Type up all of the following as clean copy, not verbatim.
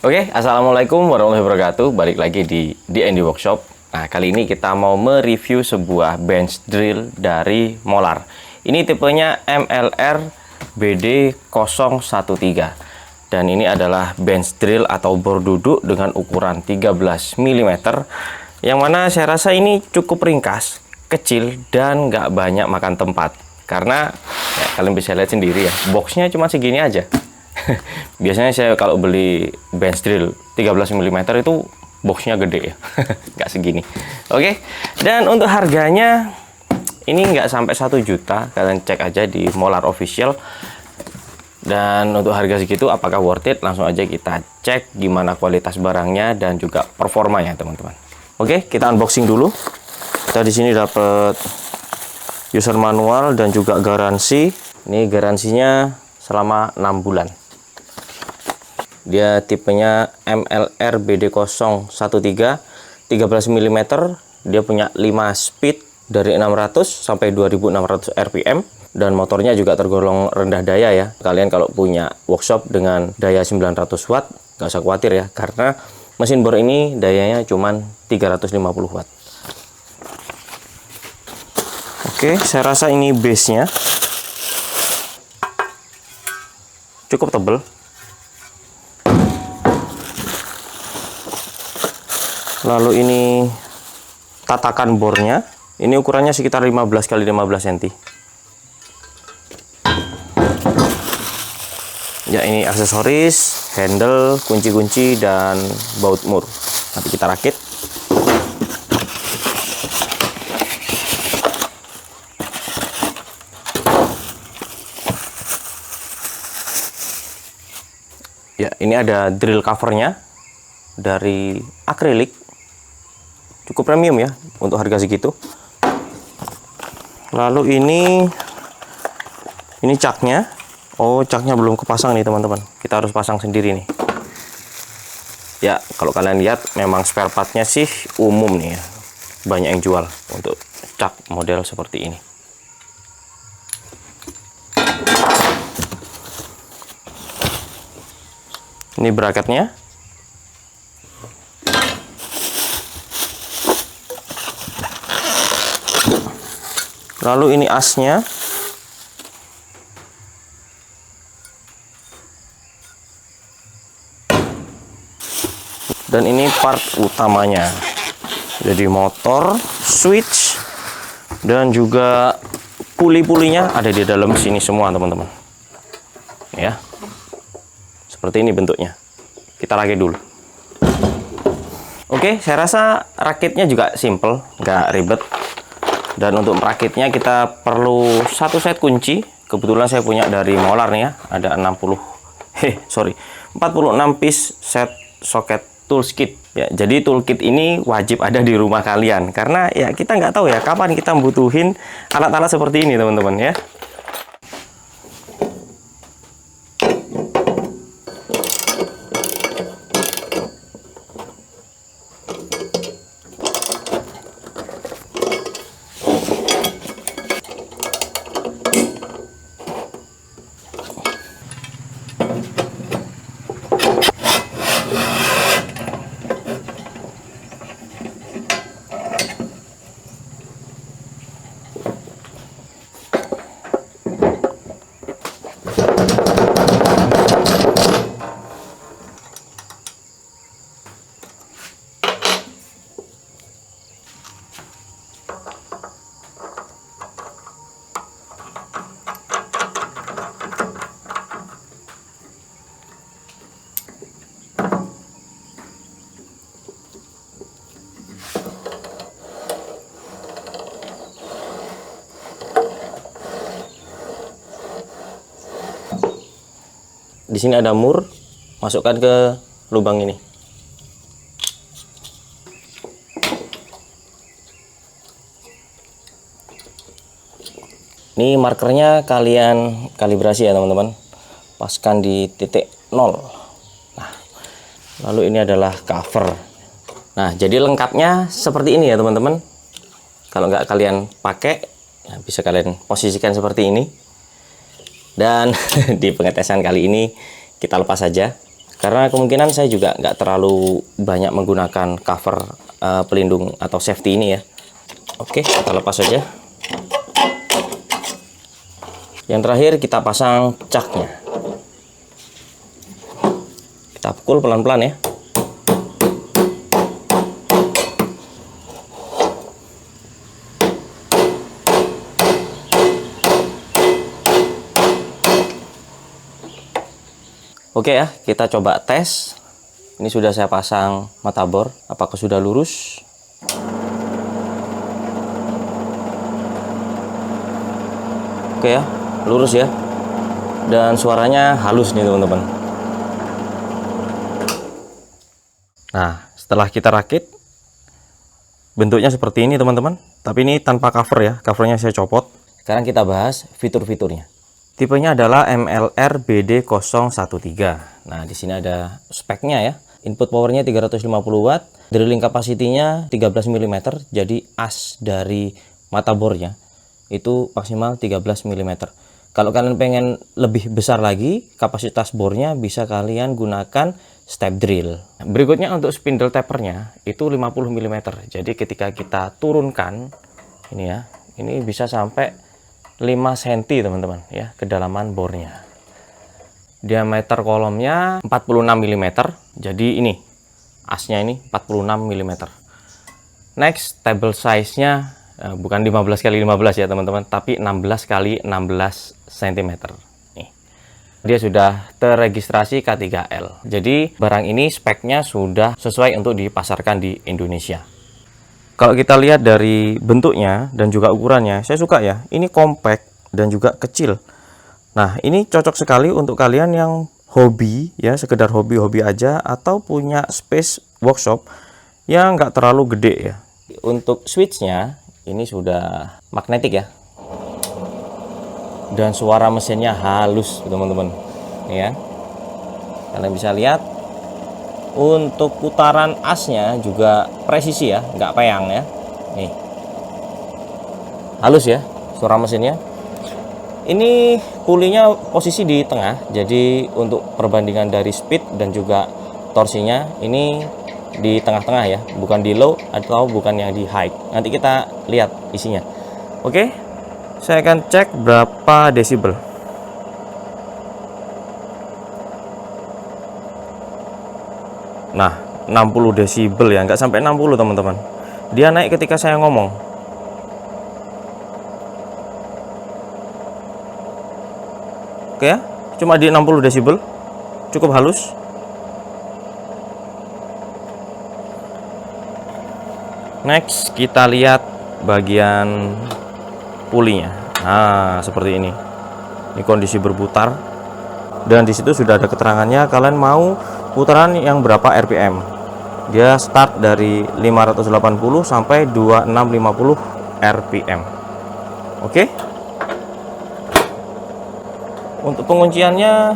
Oke, assalamualaikum warahmatullahi wabarakatuh. Balik lagi di DND Workshop. Nah, kali ini kita mau mereview sebuah bench drill dari Molar. Ini tipenya MLR BD013. Dan ini adalah bench drill atau bor duduk dengan ukuran 13 mm. Yang mana saya rasa ini cukup ringkas, kecil, dan nggak banyak makan tempat. Karena ya, kalian bisa lihat sendiri ya, boxnya cuma segini aja. Biasanya saya kalau beli bench drill 13 mm itu boxnya gede ya. Nggak segini. Oke. Dan untuk harganya ini nggak sampai 1 juta. Kalian cek aja di Molar Official. Dan untuk harga segitu apakah worth it? Langsung aja kita cek gimana kualitas barangnya dan juga performanya, teman-teman. Oke, kita unboxing dulu. Kita di sini dapat user manual dan juga garansi. Ini garansinya selama 6 bulan. Dia tipenya MLR BD013 13 mm. Dia punya 5 speed dari 600 sampai 2600 rpm dan motornya juga tergolong rendah daya ya. Kalian kalau punya workshop dengan daya 900 watt nggak usah khawatir ya, karena mesin bor ini dayanya cuman 350 watt. Oke, saya rasa ini base-nya cukup tebal. Lalu ini tatakan bornya. Ini ukurannya sekitar 15 x 15 cm. Ya, ini aksesoris, handle, kunci-kunci, dan baut mur. Nanti kita rakit. Ya, ini ada drill covernya dari akrilik. Cukup premium ya untuk harga segitu. Lalu ini caknya. Oh, caknya belum kepasang nih, teman-teman. Kita harus pasang sendiri nih. Ya, kalau kalian lihat memang spare partnya sih umum nih ya. Banyak yang jual untuk cak model seperti ini. Ini bracketnya. Lalu ini asnya. Dan ini part utamanya. Jadi motor, switch, dan juga puli-pulinya ada di dalam sini semua, teman-teman. Ya. Seperti ini bentuknya. Kita rakit dulu. Oke, saya rasa rakitnya juga simple, nggak ribet. Dan untuk merakitnya kita perlu satu set kunci. Kebetulan saya punya dari Molar nih ya. Ada 46 piece set socket toolkit. Ya, jadi toolkit ini wajib ada di rumah kalian. Karena ya kita nggak tahu ya kapan kita membutuhin alat-alat seperti ini, teman-teman ya. Di sini ada mur, masukkan ke lubang ini. Ini markernya kalian kalibrasi ya, teman-teman. Paskan di titik 0. Nah, lalu ini adalah cover. Nah, jadi lengkapnya seperti ini ya, teman-teman. Kalau nggak kalian pakai, ya bisa kalian posisikan seperti ini. Dan di pengetesan kali ini kita lepas saja Karena kemungkinan saya juga nggak terlalu banyak menggunakan cover pelindung atau safety ini ya. Oke, kita lepas saja. Yang terakhir kita pasang caknya. Kita pukul pelan-pelan ya. Oke ya, kita coba tes. Ini sudah saya pasang mata bor, apakah sudah lurus? Oke ya, lurus ya. Dan suaranya halus nih teman-teman. Nah, setelah kita rakit, bentuknya seperti ini teman-teman. Tapi ini tanpa cover ya, covernya saya copot. Sekarang kita bahas fitur-fiturnya. Tipenya adalah MLR BD013. Nah, di sini ada speknya ya. Input powernya 350 watt, drilling capacity-nya 13 mm. Jadi as dari mata bornya itu maksimal 13 mm. Kalau kalian pengen lebih besar lagi, kapasitas bornya bisa kalian gunakan step drill. Berikutnya untuk spindle tapernya itu 50 mm. Jadi ketika kita turunkan ini ya, ini bisa sampai 5 cm teman-teman ya, kedalaman bornya. Diameter kolomnya 46 mm. Jadi ini asnya ini 46 mm. Next, table size-nya bukan 15 x 15 ya teman-teman, tapi 16 x 16 cm. Nih. Dia sudah terregistrasi K3L. Jadi barang ini speknya sudah sesuai untuk dipasarkan di Indonesia. Kalau kita lihat dari bentuknya dan juga ukurannya, saya suka ya. Ini compact dan juga kecil. Nah, ini cocok sekali untuk kalian yang hobi ya, sekedar hobi-hobi aja, atau punya space workshop yang nggak terlalu gede ya. Untuk switchnya ini sudah magnetik ya. Dan suara mesinnya halus teman-teman. Ya. Kalian bisa lihat. Untuk putaran asnya juga presisi ya, nggak peyang ya. Nih, halus ya suara mesinnya. Ini pulinya posisi di tengah, jadi untuk perbandingan dari speed dan juga torsinya ini di tengah-tengah ya, bukan di low atau bukan yang di high. Nanti kita lihat isinya. Oke, saya akan cek berapa desibel. Nah, 60 desibel ya, nggak sampai 60 teman-teman. Dia naik ketika saya ngomong. Oke ya, cuma di 60 desibel, cukup halus. Next, kita lihat bagian pulinya. Nah, seperti ini. Ini kondisi berputar. Dan di situ sudah ada keterangannya, kalian mau putaran yang berapa RPM. Dia start dari 580 sampai 2650 RPM. Oke. Untuk pengunciannya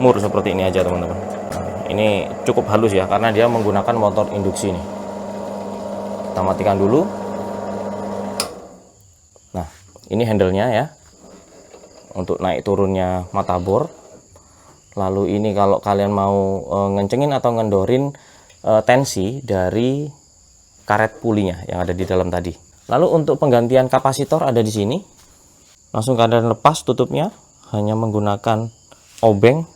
mur seperti ini aja teman-teman. Nah, ini cukup halus ya karena dia menggunakan motor induksi nih. Kita matikan dulu. Nah, ini handle-nya ya. Untuk naik turunnya mata bor. Lalu ini kalau kalian mau ngencengin atau ngendorin tensi dari karet pulinya yang ada di dalam tadi. Lalu untuk penggantian kapasitor ada di sini. Langsung kalian lepas tutupnya hanya menggunakan obeng.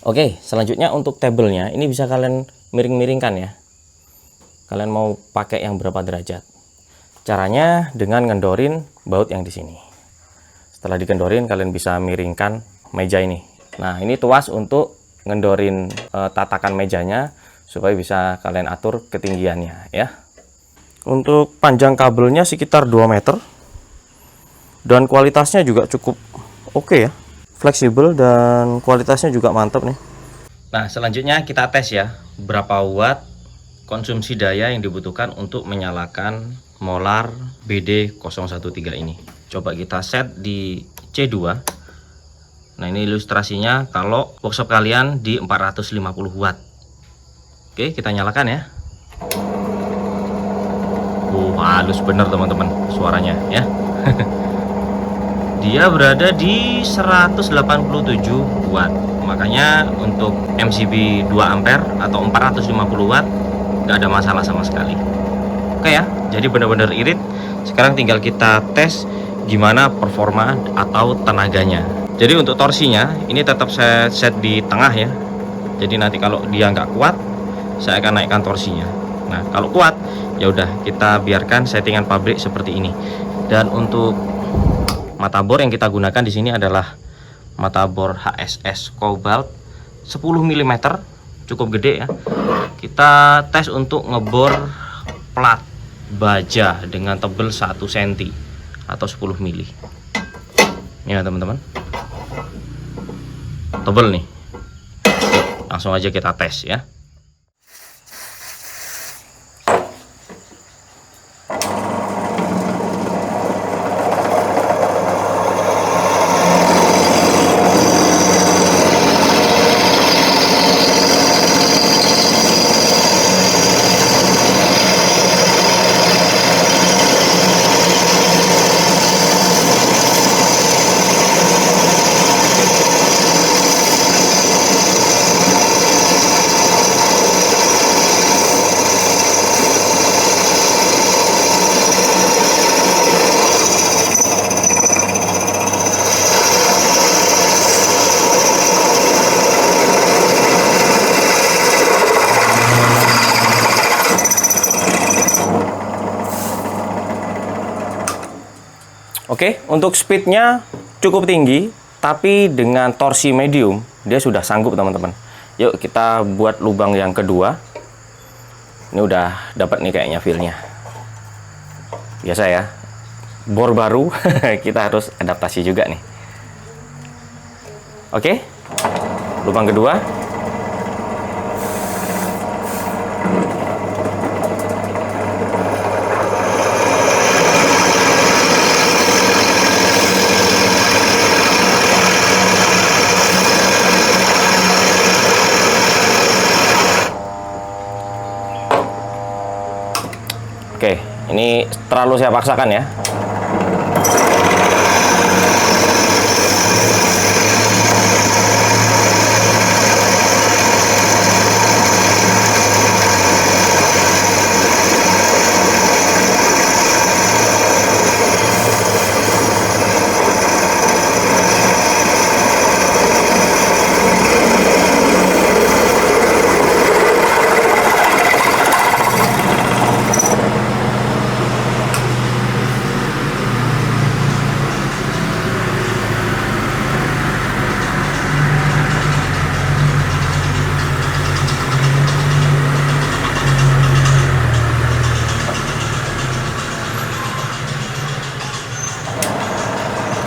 Oke, selanjutnya untuk tabelnya ini bisa kalian miring-miringkan ya. Kalian mau pakai yang berapa derajat? Caranya dengan ngendorin baut yang di sini. Setelah dikendorin kalian bisa miringkan meja ini. Nah, ini tuas untuk ngendorin tatakan mejanya supaya bisa kalian atur ketinggiannya ya. Untuk panjang kabelnya sekitar 2 meter. Dan kualitasnya juga cukup oke ya. Fleksibel dan kualitasnya juga mantap nih. Nah, selanjutnya kita tes ya. Berapa watt konsumsi daya yang dibutuhkan untuk menyalakan Molar BD013 ini. Coba kita set di C2. Nah, ini ilustrasinya kalau workshop kalian di 450 watt. Oke, kita nyalakan ya. Halus bener teman-teman suaranya ya. Dia berada di 187 watt. Makanya untuk MCB 2 ampere atau 450 watt nggak ada masalah sama sekali. Oke ya, jadi benar-benar irit. Sekarang tinggal kita tes gimana performa atau tenaganya. Jadi untuk torsinya ini tetap saya set di tengah ya. Jadi nanti kalau dia nggak kuat, saya akan naikkan torsinya. Nah kalau kuat, ya udah kita biarkan settingan pabrik seperti ini. Dan untuk mata bor yang kita gunakan di sini adalah mata bor HSS Cobalt 10 mm, cukup gede ya. Kita tes untuk ngebor plat baja dengan tebal 1 cm atau 10 mili. Ya teman-teman, tebal nih. Langsung aja kita tes ya. Oke, untuk speednya cukup tinggi, tapi dengan torsi medium, dia sudah sanggup teman-teman. Yuk kita buat lubang yang kedua. Ini udah dapat nih kayaknya feel-nya. Biasa ya, bor baru, kita harus adaptasi juga nih. Oke, lubang kedua. Oke, ini terlalu saya paksakan ya.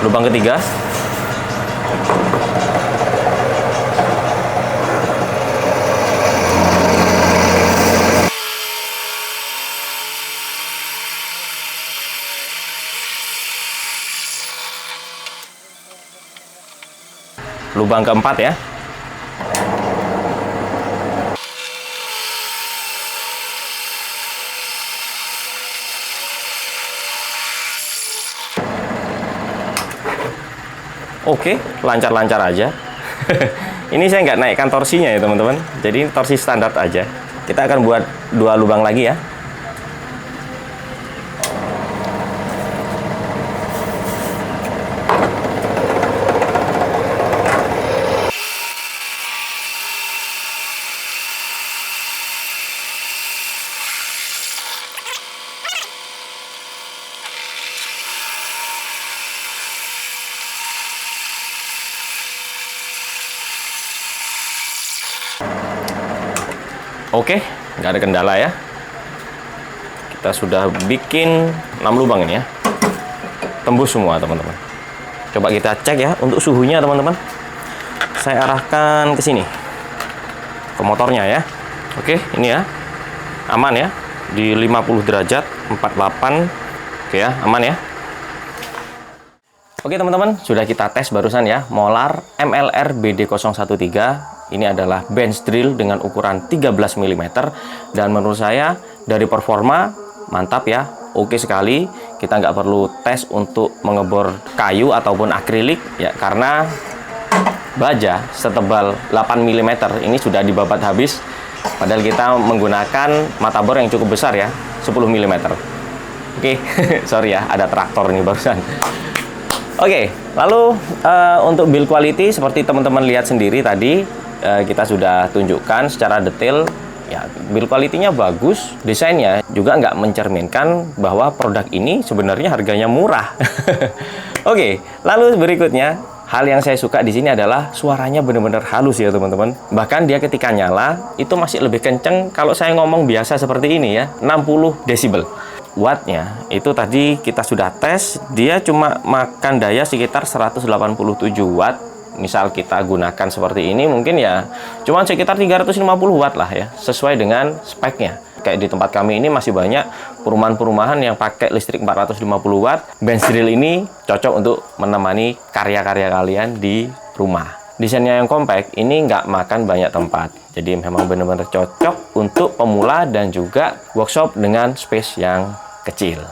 Lubang ketiga. Lubang keempat ya. Oke, lancar-lancar aja. Ini saya nggak naikkan torsinya ya teman-teman. Jadi torsi standar aja. Kita akan buat 2 lubang lagi ya. Oke, nggak ada kendala ya. Kita sudah bikin 6 lubang ini ya. Tembus semua teman-teman. Coba kita cek ya untuk suhunya teman-teman. Saya arahkan ke sini. Ke motornya ya. Oke, ini ya. Aman ya. Di 50 derajat 48. Oke ya, aman ya. Oke teman-teman, sudah kita tes barusan ya. Molar MLR BD013. Ini adalah bench drill dengan ukuran 13 mm. Dan menurut saya dari performa mantap ya. Oke sekali. Kita nggak perlu tes untuk mengebor kayu ataupun akrilik ya. Karena baja setebal 8 mm ini sudah dibabat habis. Padahal kita menggunakan mata bor yang cukup besar ya, 10 mm. Oke, sorry ya, ada traktor nih barusan. Oke, lalu untuk build quality seperti teman-teman lihat sendiri tadi, kita sudah tunjukkan secara detail. Ya, build quality-nya bagus, desainnya juga nggak mencerminkan bahwa produk ini sebenarnya harganya murah. Oke, lalu berikutnya, hal yang saya suka di sini adalah suaranya benar-benar halus ya teman-teman. Bahkan dia ketika nyala, itu masih lebih kenceng kalau saya ngomong biasa seperti ini ya, 60 desibel. Wattnya itu tadi kita sudah tes, dia cuma makan daya sekitar 187 watt. Misal kita gunakan seperti ini mungkin ya cuma sekitar 350 watt lah ya, sesuai dengan speknya. Kayak di tempat kami ini masih banyak perumahan-perumahan yang pakai listrik 450 watt. Bench drill ini cocok untuk menemani karya-karya kalian di rumah. Desainnya yang compact, ini nggak makan banyak tempat. Jadi memang benar-benar cocok untuk pemula dan juga workshop dengan space yang kecil.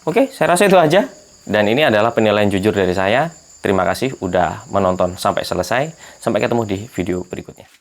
Oke, saya rasa itu aja. Dan ini adalah penilaian jujur dari saya. Terima kasih udah menonton sampai selesai. Sampai ketemu di video berikutnya.